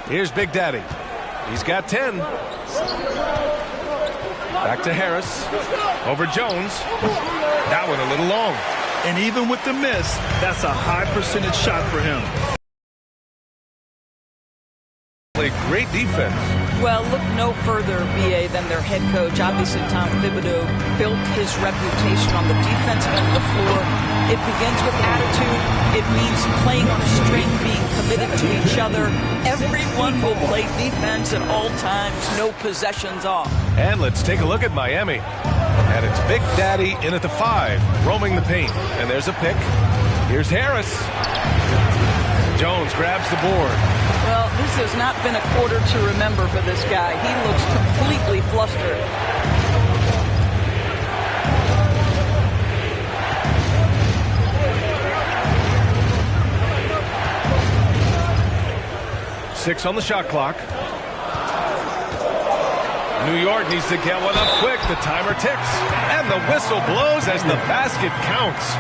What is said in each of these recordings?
Here's Big Daddy. He's got 10. Back to Harris. Over Jones. That one a little long. And even with the miss, that's a high percentage shot for him. Played great defense. Well, look no further, BA, than their head coach. Obviously, Tom Thibodeau built his reputation on the defensive end of the floor. It begins with attitude. It means playing on a string, being committed to each other. Everyone will play defense at all times, no possessions off. And let's take a look at Miami. And it's Big Daddy in at the 5, roaming the paint. And there's a pick. Here's Harris. Jones grabs the board. Well, this has not been a quarter to remember for this guy. He looks completely flustered. Six on the shot clock. New York needs to get one up quick. The timer ticks. And the whistle blows as the basket counts.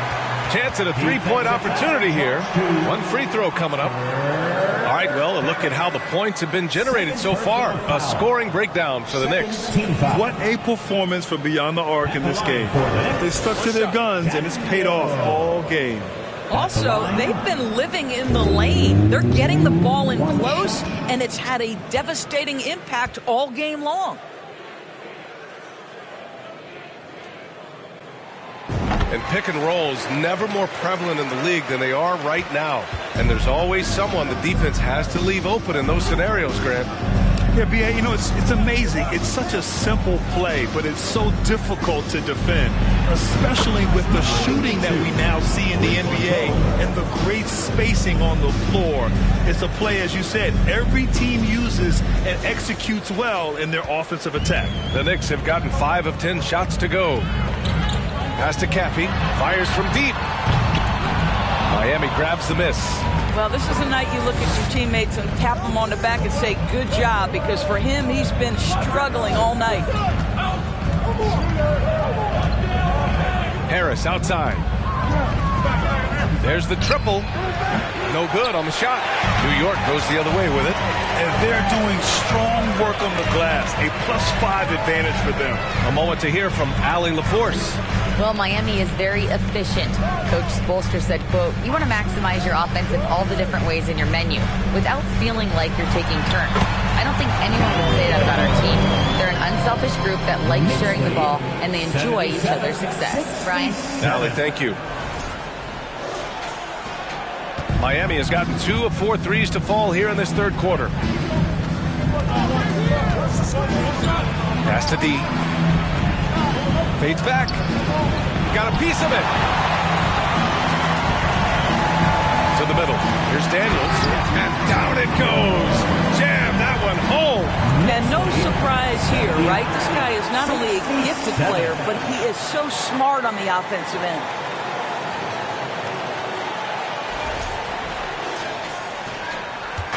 Chance at a three-point opportunity here. One free throw coming up. All right, well, a look at how the points have been generated so far. A scoring breakdown for the Knicks. What a performance for Beyond the Arc in this game. They stuck to their guns, and it's paid off all game. Also, they've been living in the lane. They're getting the ball in close, and it's had a devastating impact all game long. And pick and rolls never more prevalent in the league than they are right now. And there's always someone the defense has to leave open in those scenarios, Grant. Yeah, B.A., you know, it's amazing. It's such a simple play, but it's so difficult to defend, especially with the shooting that we now see in the NBA and the great spacing on the floor. It's a play, as you said, every team uses and executes well in their offensive attack. The Knicks have gotten 5 of 10 shots to go. Pass to Caffey, fires from deep. Miami grabs the miss. Well, this is a night you look at your teammates and tap them on the back and say, good job, because for him, he's been struggling all night. Harris outside. There's the triple. No good on the shot. New York goes the other way with it. And they're doing strong work on the glass. A +5 advantage for them. A moment to hear from Allie LaForce. Well, Miami is very efficient. Coach Spoelstra said, quote, you want to maximize your offense in all the different ways in your menu without feeling like you're taking turns. I don't think anyone would say that about our team. They're an unselfish group that likes sharing the ball, and they enjoy each other's success. Brian? Allie, thank you. Miami has gotten 2 of 4 threes to fall here in this third quarter. Pass to D. Fades back. Got a piece of it. To the middle. Here's Daniels. And down it goes. Jam that one home. And no surprise here, right? This guy is not only a gifted player, but he is so smart on the offensive end.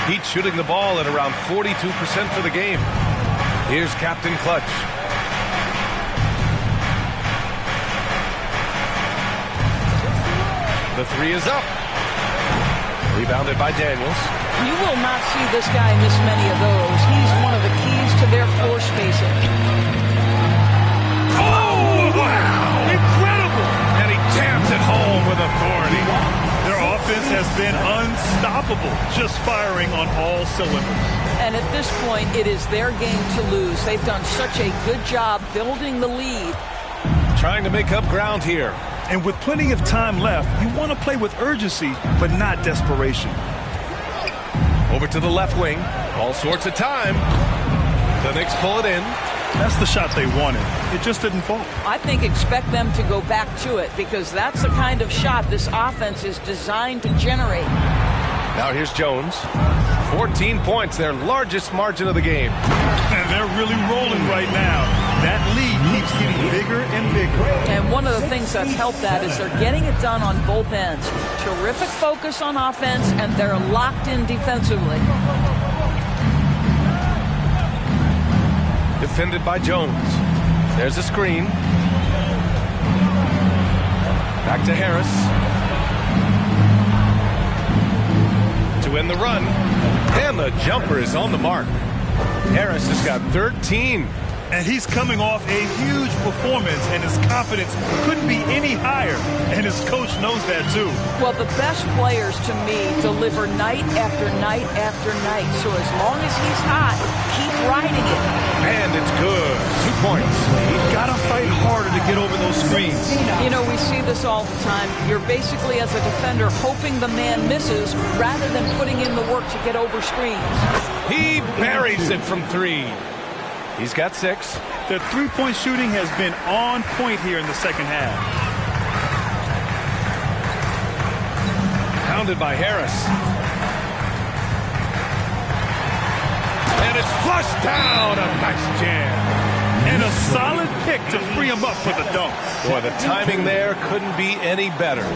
Heat shooting the ball at around 42% for the game. Here's Captain Clutch. The 3 is up. Rebounded by Daniels. You will not see this guy miss many of those. He's one of the keys to their floor spacing. Oh, wow! Incredible! And he jams it home with authority. Their offense has been unstoppable, just firing on all cylinders. And at this point, it is their game to lose. They've done such a good job building the lead. Trying to make up ground here. And with plenty of time left, you want to play with urgency, but not desperation. Over to the left wing. All sorts of time. The Knicks pull it in. That's the shot they wanted. It just didn't fall. I think expect them to go back to it, because that's the kind of shot this offense is designed to generate. Now here's Jones. 14 points, their largest margin of the game. And they're really rolling right now. That lead keeps getting bigger and bigger. And one of the things that's helped that is they're getting it done on both ends. Terrific focus on offense, and they're locked in defensively. Defended by Jones. There's a screen. Back to Harris. To win the run. And the jumper is on the mark. Harris has got 13. And he's coming off a huge performance, and his confidence couldn't be any higher. And his coach knows that, too. Well, the best players, to me, deliver night after night after night. So as long as he's hot, keep riding it. And it's good. 2 points. He's got to fight harder to get over those screens. You know, we see this all the time. You're basically, as a defender, hoping the man misses rather than putting in the work to get over screens. He buries it from 3. He's got 6. The three-point shooting has been on point here in the second half. Pounded by Harris. And it's flushed down. A nice jam. And a solid pick to free him up for the dunk. Boy, the timing there couldn't be any better.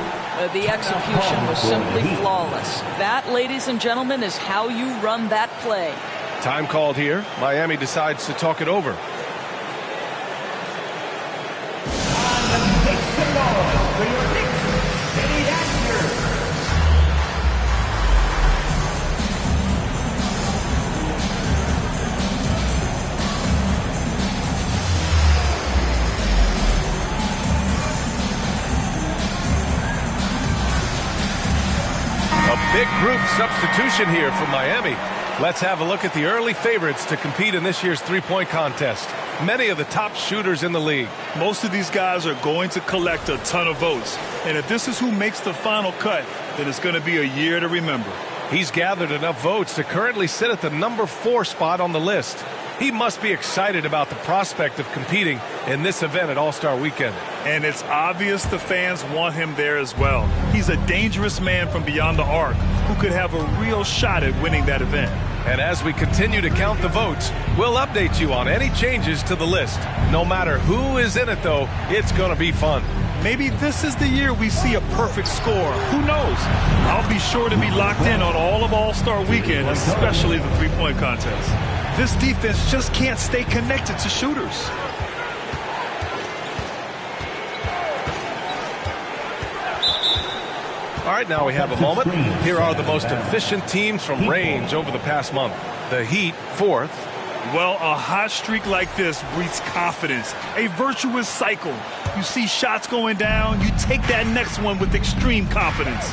The execution was simply flawless. That, ladies and gentlemen, is how you run that play. Time called here. Miami decides to talk it over. A big group substitution here for Miami. Let's have a look at the early favorites to compete in this year's three-point contest. Many of the top shooters in the league. Most of these guys are going to collect a ton of votes. And if this is who makes the final cut, then it's going to be a year to remember. He's gathered enough votes to currently sit at the number 4 spot on the list. He must be excited about the prospect of competing in this event at All-Star Weekend. And it's obvious the fans want him there as well. He's a dangerous man from beyond the arc who could have a real shot at winning that event. And as we continue to count the votes, we'll update you on any changes to the list. No matter who is in it, though, it's going to be fun. Maybe this is the year we see a perfect score. Who knows? I'll be sure to be locked in on all of All-Star Weekend, especially the three-point contest. This defense just can't stay connected to shooters. All right, now we have a moment. Here are the most efficient teams from range over the past month. The Heat, 4th. Well, a hot streak like this breeds confidence, a virtuous cycle. You see shots going down, you take that next one with extreme confidence.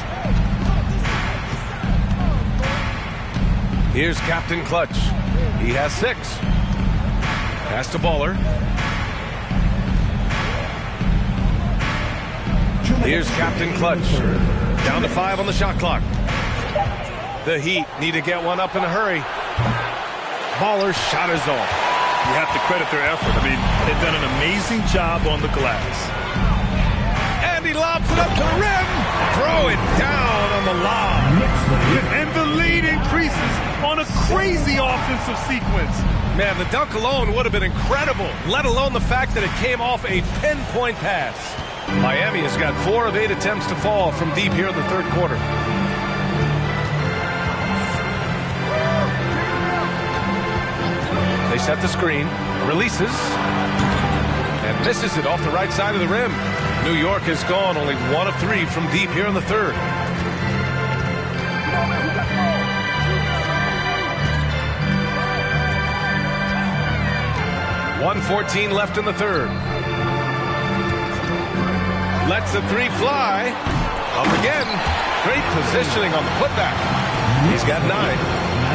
Here's Captain Clutch. He has 6. Pass to Baller. Here's Captain Clutch. Down to 5 on the shot clock. The Heat need to get one up in a hurry. Baller's shot is off. You have to credit their effort. I mean, they've done an amazing job on the glass. And he lobs it up to the rim. Throw it down on the lob. And the lead increases on a crazy offensive sequence. Man, the dunk alone would have been incredible, let alone the fact that it came off a pinpoint pass. Miami has got 4 of 8 attempts to fall from deep here in the third quarter. They set the screen, releases, and misses it off the right side of the rim. New York has gone only 1 of 3 from deep here in the third. .114 left in the third. Lets the 3 fly. Up again. Great positioning on the putback. He's got 9.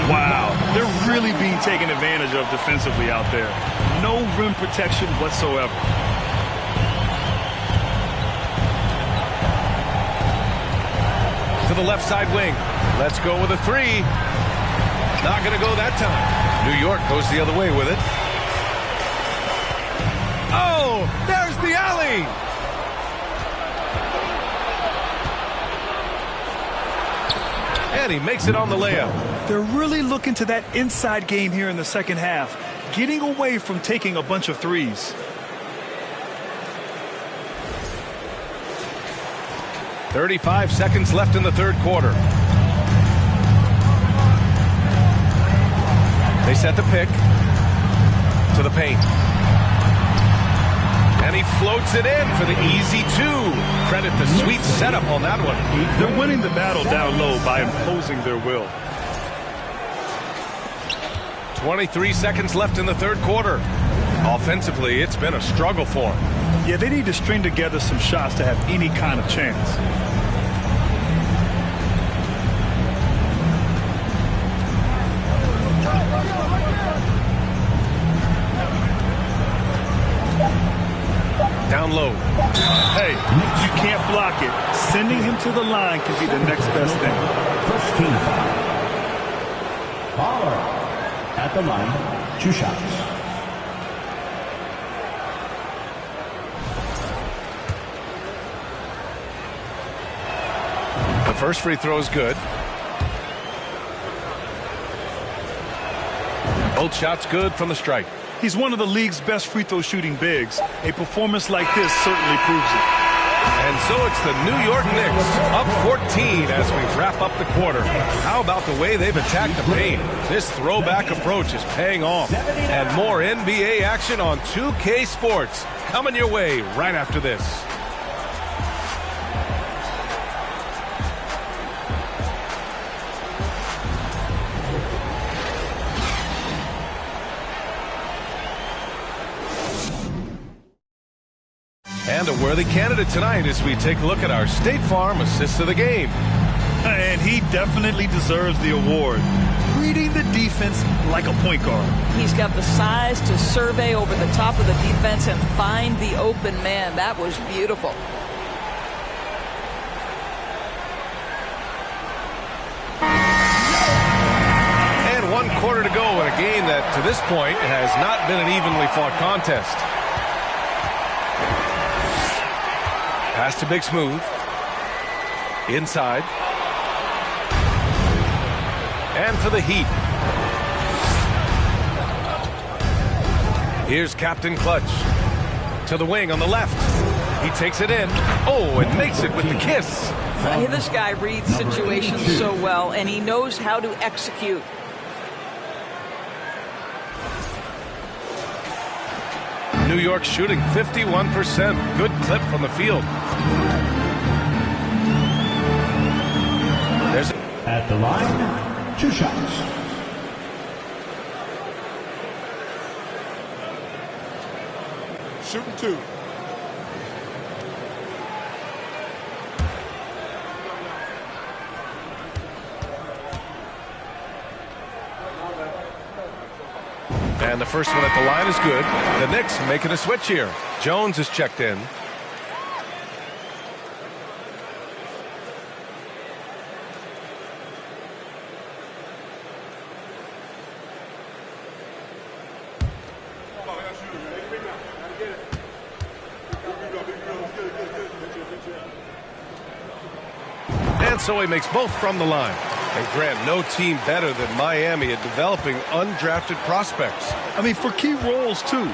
Wow, they're really being taken advantage of defensively out there. No rim protection whatsoever. To the left side wing. Let's go with a 3. Not going to go that time. New York goes the other way with it. Oh, there's the alley. And he makes it on the layup. They're really looking to that inside game here in the second half, getting away from taking a bunch of threes. .35 seconds left in the third quarter. They set the pick to the paint. And he floats it in for the easy 2. Credit the sweet setup on that one. They're winning the battle down low by imposing their will. 23 seconds left in the third quarter. Offensively, it's been a struggle for them. Yeah, they need to string together some shots to have any kind of chance. Down low. Hey, you can't block it. Sending him to the line can be the next best thing. First team foul. Baller at the line, 2 shots. The first free throw is good. Both shots good from the strike. He's one of the league's best free throw shooting bigs. A performance like this certainly proves it. And so it's the New York Knicks up 14 as we wrap up the quarter. How about the way they've attacked the paint? This throwback approach is paying off. And more NBA action on 2K Sports coming your way right after this. And a worthy candidate tonight as we take a look at our State Farm Assist of the Game. And he definitely deserves the award. Reading the defense like a point guard. He's got the size to survey over the top of the defense and find the open man. That was beautiful. And 1 quarter to go in a game that, to this point, has not been an evenly fought contest. Pass to Big Smooth. Inside. And for the Heat. Here's Captain Clutch. To the wing on the left. He takes it in. Oh, and makes it with the kiss. This guy reads situations so well, and he knows how to execute. New York shooting 51%. Good clip from the field. There's At the line, 2 shots. Shooting 2. And the first one at the line is good. The Knicks making a switch here. Jones is checked in. And so he makes both from the line. And Grant, no team better than Miami at developing undrafted prospects. I mean, for key roles, too.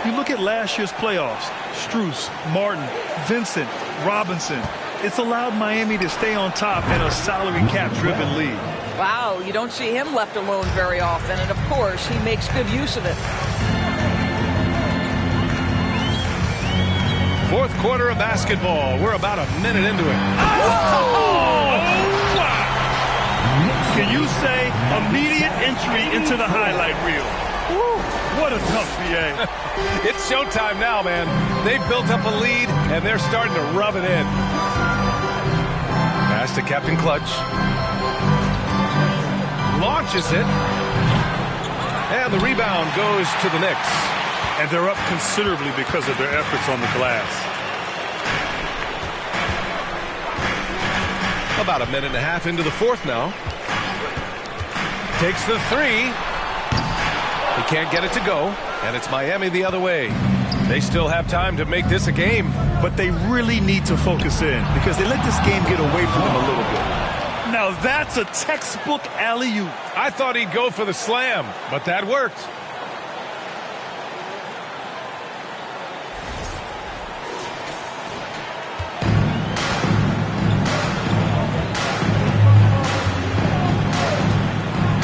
You look at last year's playoffs. Strus, Martin, Vincent, Robinson. It's allowed Miami to stay on top in a salary cap-driven league. Wow, you don't see him left alone very often, and of course, he makes good use of it. Fourth quarter of basketball. We're about a minute into it. Oh! Can you say immediate entry into the highlight reel? Woo, what a tough PA. It's showtime now, man. They've built up a lead, and they're starting to rub it in. Pass to Captain Clutch. Launches it. And the rebound goes to the Knicks. And they're up considerably because of their efforts on the glass. About a minute and a half into the fourth now. Takes the 3. He can't get it to go, and it's Miami the other way. They still have time to make this a game. But they really need to focus in because they let this game get away from them a little bit. Now that's a textbook alley-oop. I thought he'd go for the slam, but that worked.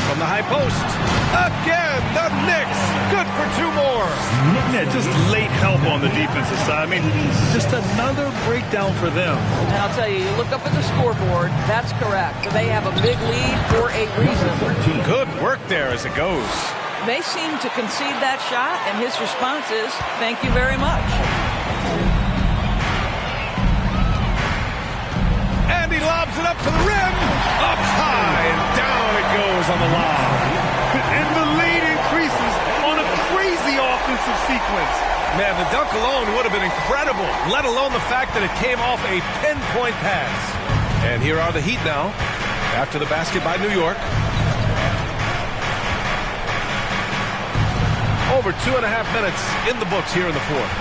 From the high post. Again, the Knicks. Good for 2 more. Yeah, just late help on the defensive side. I mean, just another breakdown for them. And I'll tell you, you look up at the scoreboard, that's correct. They have a big lead for a reason. Good work there as it goes. They seem to concede that shot, and his response is, thank you very much. And he lobs it up to the rim. Up high, and down it goes on the lob. And the lead increases on a crazy offensive sequence. Man, the dunk alone would have been incredible, let alone the fact that it came off a pinpoint pass. And here are the Heat now, after the basket by New York. Over 2.5 minutes in the books here in the fourth.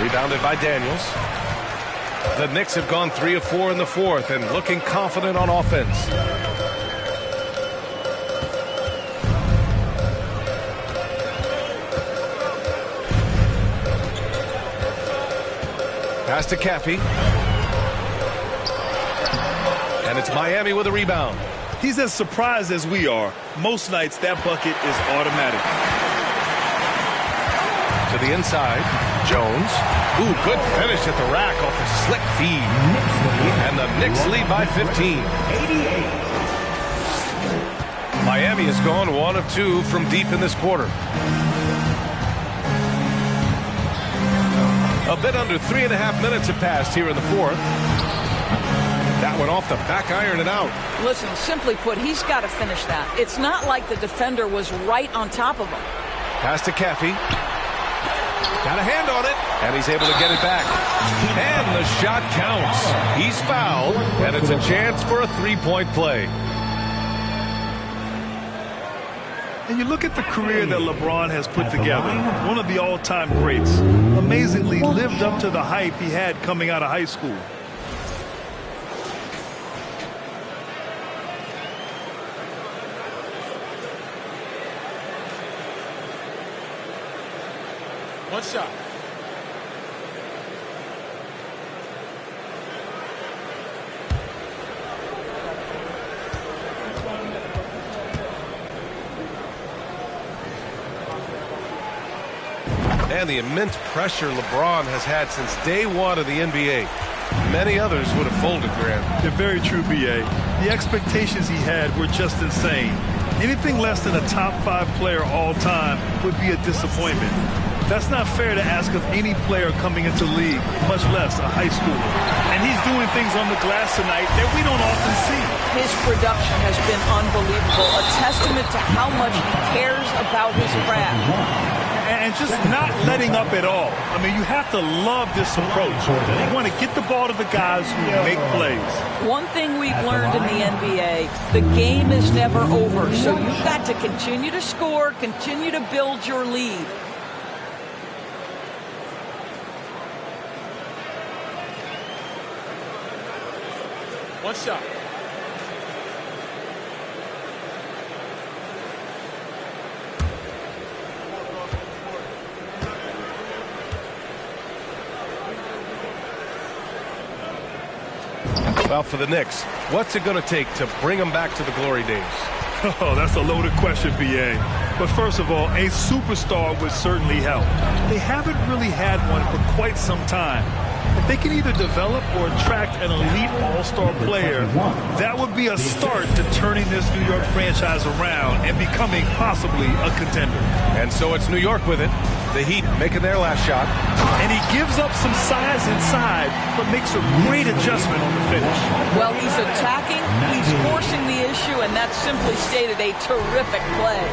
Rebounded by Daniels. The Knicks have gone 3 of 4 in the fourth and looking confident on offense. Pass to Caffey. And it's Miami with a rebound. He's as surprised as we are. Most nights, that bucket is automatic. To the inside, Jones. Ooh, good finish at the rack off a slick feed. And the Knicks lead by 15. 88. Miami has gone 1 of 2 from deep in this quarter. A bit under 3.5 minutes have passed here in the fourth. That one off the back iron and out. Listen, simply put, he's got to finish that. It's not like the defender was right on top of him. Pass to Caffey. Got a hand on it, and he's able to get it back. And the shot counts. He's fouled, and it's a chance for a three-point play. And you look at the career that LeBron has put together. One of the all-time greats. Amazingly lived up to the hype he had coming out of high school. One shot. And the immense pressure LeBron has had since day one of the NBA. Many others would have folded, Graham. They're very true, B.A. The expectations he had were just insane. Anything less than a top 5 player all time would be a disappointment. That's not fair to ask of any player coming into the league, much less a high schooler. And he's doing things on the glass tonight that we don't often see. His production has been unbelievable, a testament to how much he cares about his craft. And just not letting up at all. I mean, you have to love this approach. You want to get the ball to the guys who make plays. One thing we've learned in the NBA, the game is never over. So you've got to continue to score, continue to build your lead. One shot. Well, for the Knicks, what's it going to take to bring them back to the glory days? Oh, that's a loaded question, B.A. But first of all, a superstar would certainly help. They haven't really had one for quite some time. If they can either develop or attract an elite all-star player, that would be a start to turning this New York franchise around and becoming possibly a contender. And so it's New York with it. The Heat making their last shot. And he gives up some size inside, but makes a great adjustment on the finish. Well, he's attacking, he's forcing the issue, and that's simply stated a terrific play.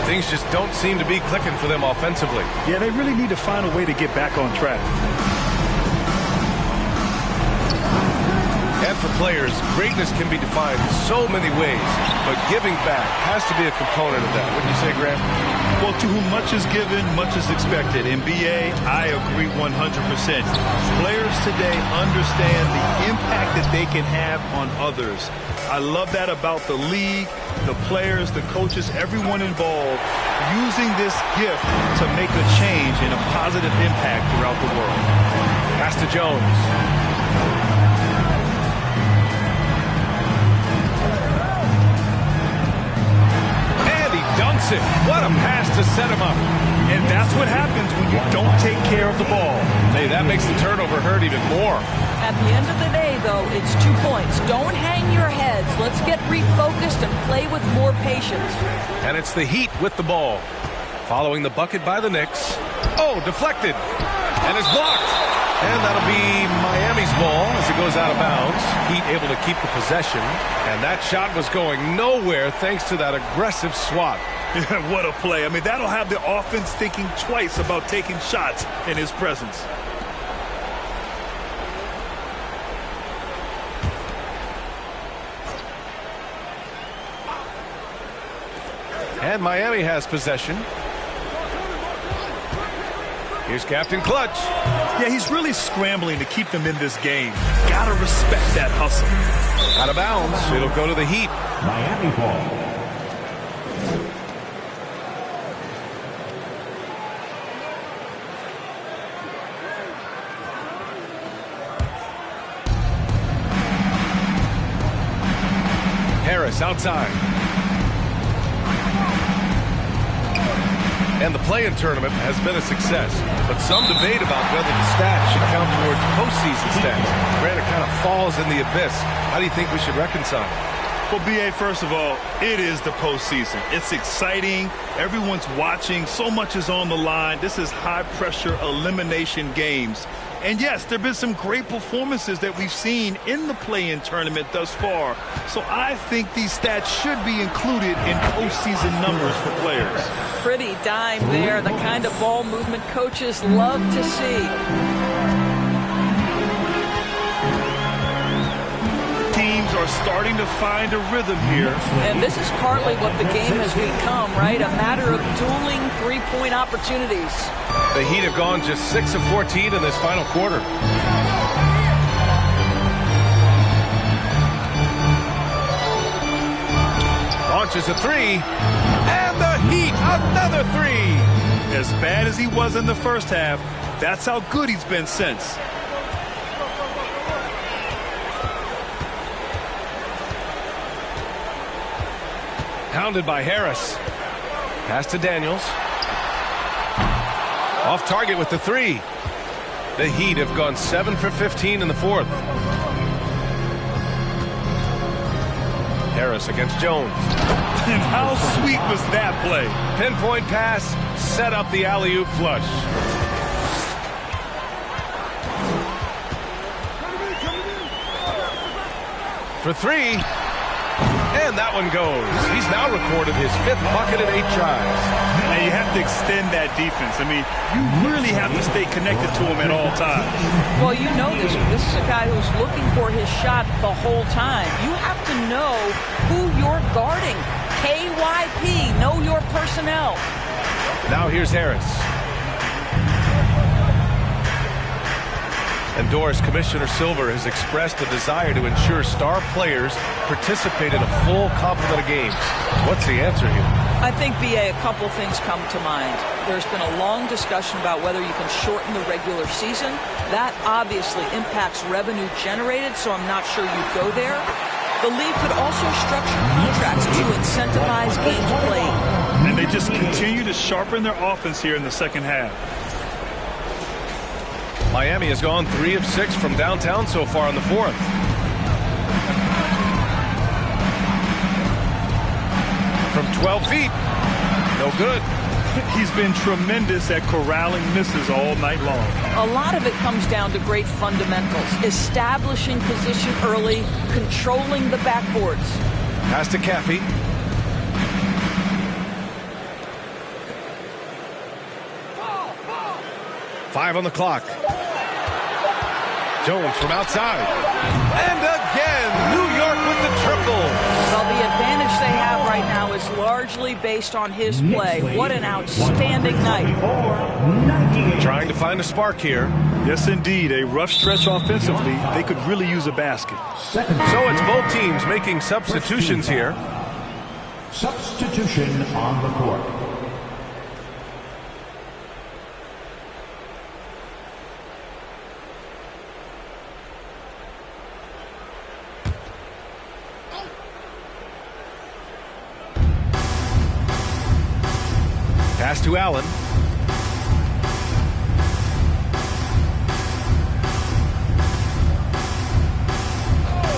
Things just don't seem to be clicking for them offensively. Yeah, they really need to find a way to get back on track. And for players, greatness can be defined in so many ways, but giving back has to be a component of that. Wouldn't you say, Graham? Well, to whom much is given, much is expected. In BA, I agree 100%. Players today understand the impact that they can have on others. I love that about the league, the players, the coaches, everyone involved, using this gift to make a change and a positive impact throughout the world. Pass to Jones. shoots it. What a pass to set him up. And that's what happens when you don't take care of the ball. Hey, that makes the turnover hurt even more. At the end of the day, though, it's 2 points. Don't hang your heads. Let's get refocused and play with more patience. And it's the Heat with the ball. Following the bucket by the Knicks. Oh, deflected. And it's blocked. And that'll be Miami's ball as it goes out of bounds. Heat able to keep the possession. And that shot was going nowhere thanks to that aggressive swat. What a play. I mean, that'll have the offense thinking twice about taking shots in his presence. And Miami has possession. Here's Captain Clutch. Yeah, he's really scrambling to keep them in this game. Gotta respect that hustle. Out of bounds. It'll go to the Heat. Miami ball. Harris outside. And the play-in tournament has been a success, but some debate about whether the stats should count towards postseason stats. Granted, it kind of falls in the abyss. How do you think we should reconcile? Well, B.A., first of all, it is the postseason. It's exciting. Everyone's watching. So much is on the line. This is high-pressure elimination games. And, yes, there have been some great performances that we've seen in the play-in tournament thus far. So I think these stats should be included in postseason numbers for players. Pretty dime there, the kind of ball movement coaches love to see. Teams are starting to find a rhythm here. And this is partly what the game has become, right? A matter of dueling three-point opportunities. The Heat have gone just 6 of 14 in this final quarter. Launches a three. And the Heat, another three. As bad as he was in the first half, that's how good he's been since. Pounded by Harris. Pass to Daniels. Off target with the three. The Heat have gone 7 for 15 in the fourth. Harris against Jones. And how sweet was that play? Pinpoint pass, set up the alley-oop flush. For three. And that one goes. He's now recorded his 5th bucket in 8 tries. And you have to extend that defense. I mean, you really have to stay connected to him at all times. Well, you know this. This is a guy who's looking for his shot the whole time. You have to know who you're guarding. KYP, know your personnel. Now here's Harris. And Doris, Commissioner Silver has expressed a desire to ensure star players participate in a full complement of games. What's the answer here? I think, B.A., a couple things come to mind. There's been a long discussion about whether you can shorten the regular season. That obviously impacts revenue generated, so I'm not sure you'd go there. The league could also structure contracts to incentivize games played. And they just continue to sharpen their offense here in the second half. Miami has gone 3 of 6 from downtown so far in the fourth. From 12 feet. No good. He's been tremendous at corralling misses all night long. A lot of it comes down to great fundamentals. Establishing position early, controlling the backboards. Pass to Caffey. Five on the clock. Jones from outside. And again, New York with the triple. Well, the advantage they have right now is largely based on his play. What an outstanding night. Trying to find a spark here. Yes, indeed. A rough stretch offensively. They could really use a basket. So it's both teams making substitutions here. Substitution on the court. Pass to Allen.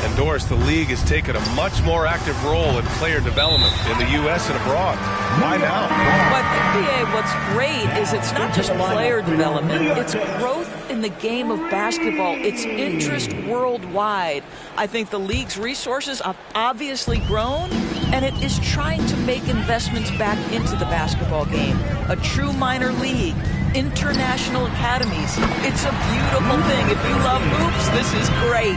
And Doris, the league has taken a much more active role in player development in the U.S. and abroad. Why now? But NBA, what's great is it's not just player development, it's growth in the game of basketball. It's interest worldwide. I think the league's resources have obviously grown, and it is trying to make investments back into the basketball game. A true minor league, international academies. It's a beautiful thing. If you love hoops, this is great.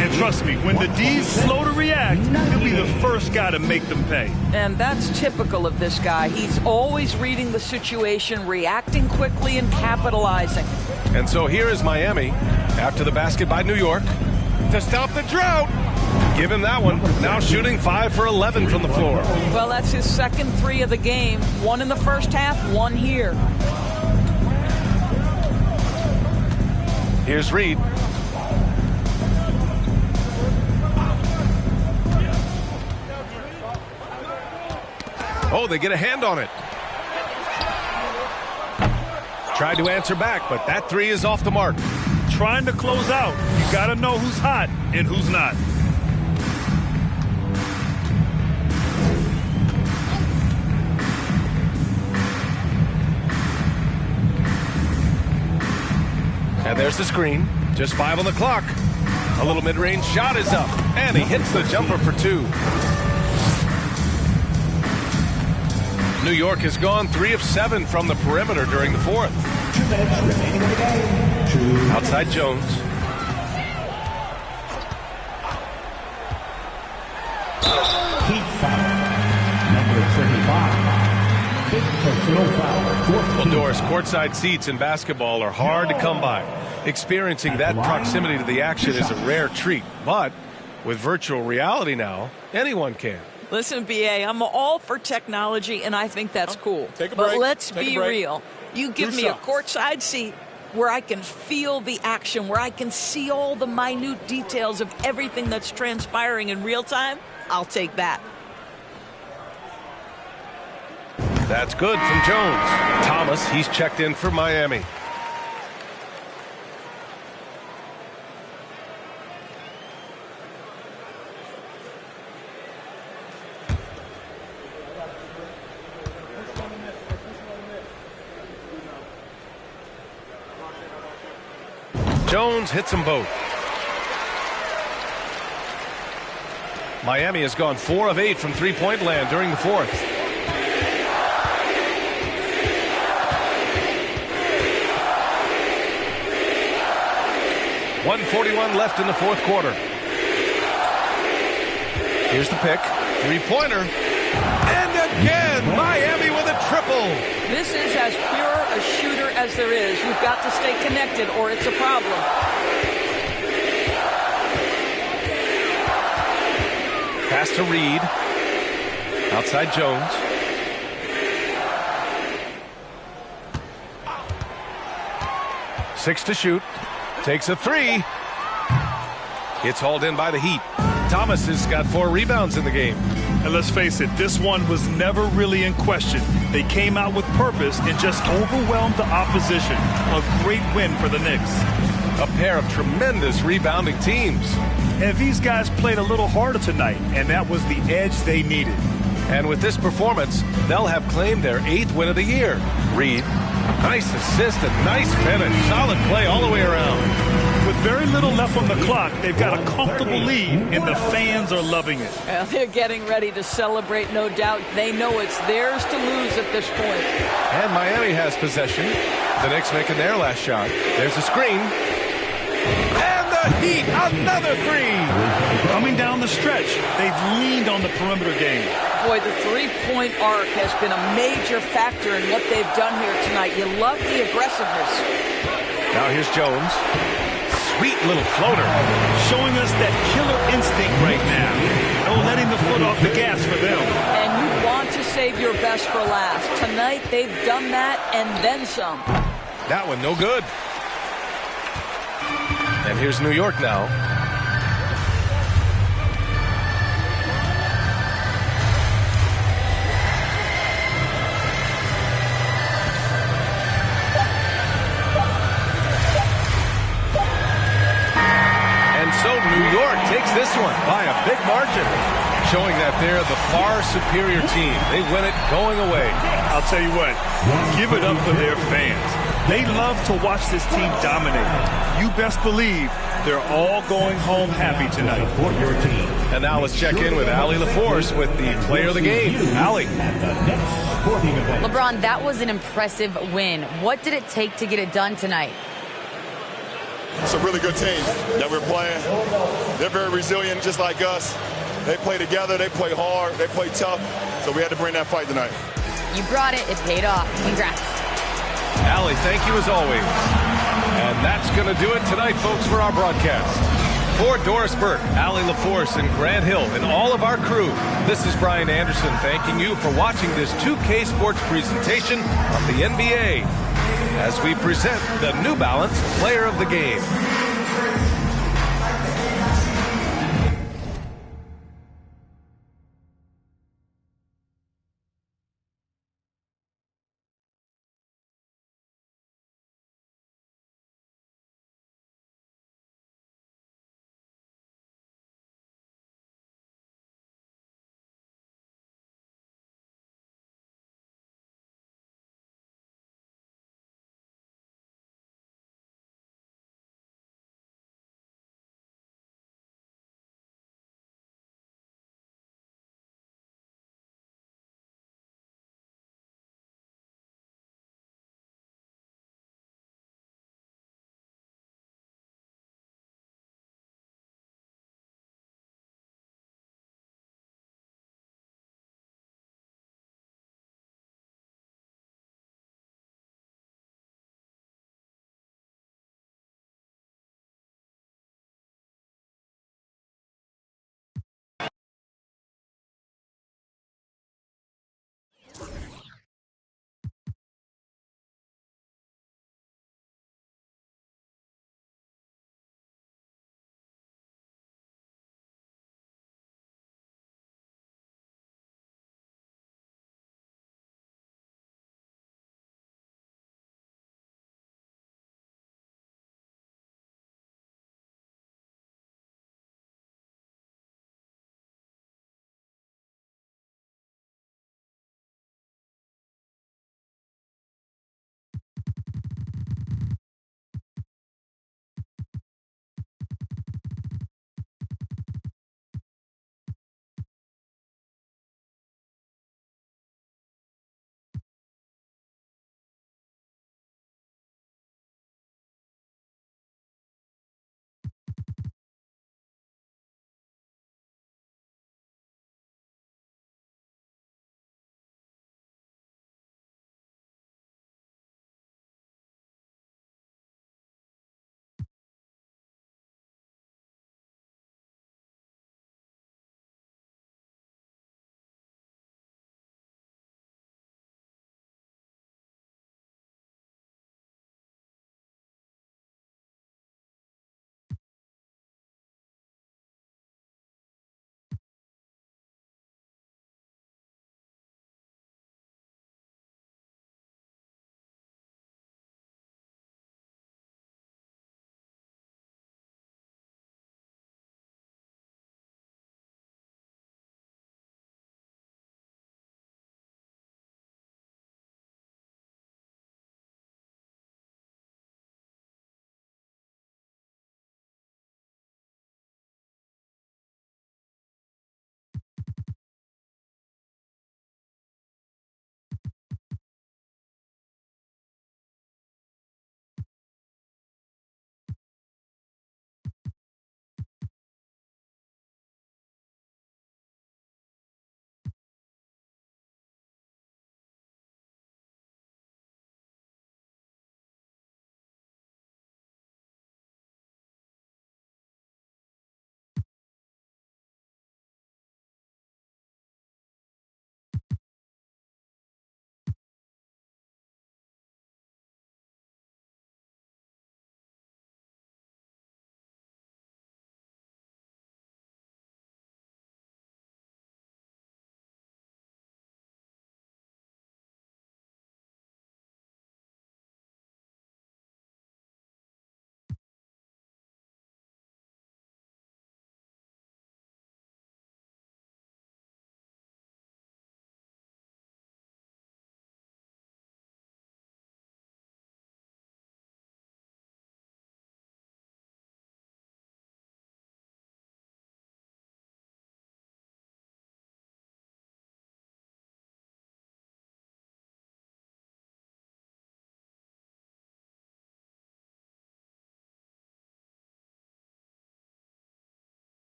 And trust me, when the D's slow to react, he'll be the first guy to make them pay. And that's typical of this guy. He's always reading the situation, reacting quickly, and capitalizing. And so here is Miami after the basket by New York to stop the drought. Give him that one. Now shooting 5 for 11 from the floor. Well, that's his second three of the game. One in the first half, one here. Here's Reed. Oh, they get a hand on it. Tried to answer back, but that three is off the mark. Trying to close out. You got to know who's hot and who's not. And there's the screen. Just 5 on the clock. A little mid-range shot is up. And he hits the jumper for 2. New York has gone 3 of 7 from the perimeter during the fourth. 2 minutes remaining in the game. Outside Jones. Heat foul. Number 35. 5th personal foul. Well, Doris, courtside seats in basketball are hard to come by. Experiencing that proximity to the action is a rare treat. But with virtual reality now, anyone can. Listen, BA, I'm all for technology, and I think that's cool. Take a break. But let's Take a be break. real. You give Do me a something. courtside seat where I can feel the action, where I can see all the minute details of everything that's transpiring in real time, I'll take that. That's good from Jones. Thomas, he's checked in for Miami. Jones hits them both. Miami has gone 4 of 8 from three-point land during the fourth. .141 left in the fourth quarter. Here's the pick. Three-pointer. And again, Miami with a triple. This is as pure a shooter as there is. You've got to stay connected or it's a problem. Pass to Reed. Outside Jones. Six to shoot. Takes a three. It's hauled in by the Heat. Thomas has got 4 rebounds in the game. And let's face it, this one was never really in question. They came out with purpose and just overwhelmed the opposition. A great win for the Knicks. A pair of tremendous rebounding teams. And these guys played a little harder tonight, and that was the edge they needed. And with this performance, they'll have claimed their 8th win of the year. Reed, nice assist and nice finish. Solid play all the way around. With very little left on the clock, they've got a comfortable lead, and the fans are loving it. Well, they're getting ready to celebrate, no doubt. They know it's theirs to lose at this point. And Miami has possession. The Knicks making their last shot. There's a screen. And the Heat, another three. Coming down the stretch, they've leaned on the perimeter game. Boy, the three-point arc has been a major factor in what they've done here tonight. You love the aggressiveness. Now here's Jones. Sweet little floater. Showing us that killer instinct right now. No letting the foot off the gas for them. And you want to save your best for last. Tonight, they've done that and then some. That one no good. And here's New York now. takes this one by a big margin, showing that they're the far superior team. They win it going away. I'll tell you what, give it up for their fans. They love to watch this team dominate. You best believe they're all going home happy tonight. Support your team. And now let's check in with Allie LaForce with the player of the game. Allie. LeBron, that was an impressive win. What did it take to get it done tonight? It's a really good team that we're playing. They're very resilient, just like us. They play together, they play hard, they play tough. So we had to bring that fight tonight. You brought it. It paid off. Congrats. Allie, thank you as always. And that's going to do it tonight, folks, for our broadcast. For Doris Burke, Allie LaForce, and Grant Hill, and all of our crew, this is Brian Anderson thanking you for watching this 2K Sports presentation of the NBA as we present the New Balance Player of the Game.